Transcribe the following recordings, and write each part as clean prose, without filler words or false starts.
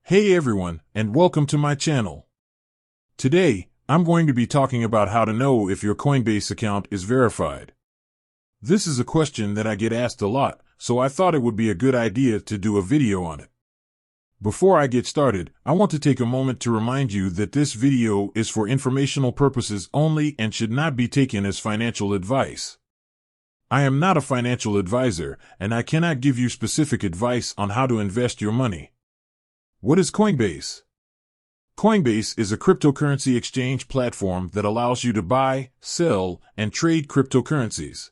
Hey everyone, and welcome to my channel. Today, I'm going to be talking about how to know if your Coinbase account is verified. This is a question that I get asked a lot, so I thought it would be a good idea to do a video on it. Before I get started, I want to take a moment to remind you that this video is for informational purposes only and should not be taken as financial advice. I am not a financial advisor, and I cannot give you specific advice on how to invest your money. What is Coinbase? Coinbase is a cryptocurrency exchange platform that allows you to buy, sell, and trade cryptocurrencies.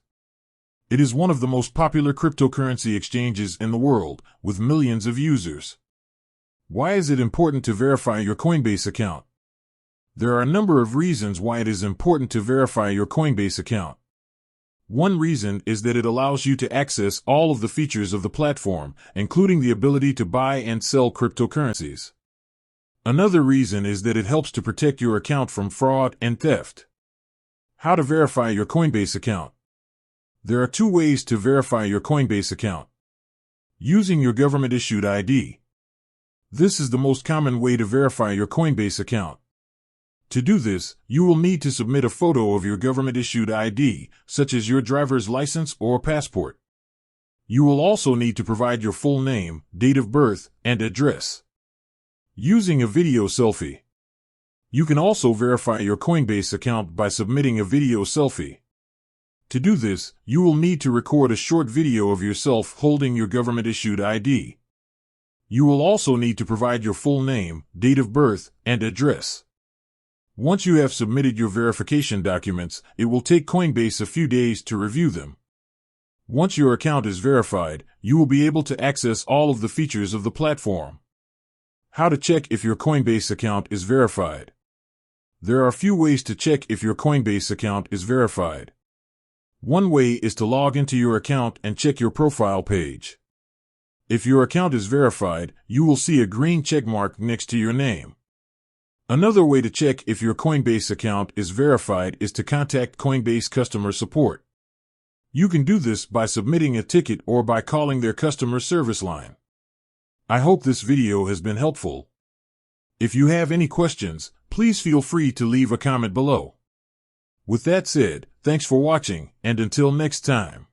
It is one of the most popular cryptocurrency exchanges in the world, with millions of users. Why is it important to verify your Coinbase account? There are a number of reasons why it is important to verify your Coinbase account. One reason is that it allows you to access all of the features of the platform, including the ability to buy and sell cryptocurrencies. Another reason is that it helps to protect your account from fraud and theft. How to verify your Coinbase account? There are two ways to verify your Coinbase account. Using your government-issued ID. This is the most common way to verify your Coinbase account. To do this, you will need to submit a photo of your government-issued ID, such as your driver's license or passport. You will also need to provide your full name, date of birth, and address. Using a video selfie. You can also verify your Coinbase account by submitting a video selfie. To do this, you will need to record a short video of yourself holding your government-issued ID. You will also need to provide your full name, date of birth, and address. Once you have submitted your verification documents, it will take Coinbase a few days to review them. Once your account is verified, you will be able to access all of the features of the platform. How to check if your Coinbase account is verified. There are a few ways to check if your Coinbase account is verified. One way is to log into your account and check your profile page. If your account is verified, you will see a green check mark next to your name. Another way to check if your Coinbase account is verified is to contact Coinbase customer support. You can do this by submitting a ticket or by calling their customer service line. I hope this video has been helpful. If you have any questions, please feel free to leave a comment below. With that said, thanks for watching, and until next time.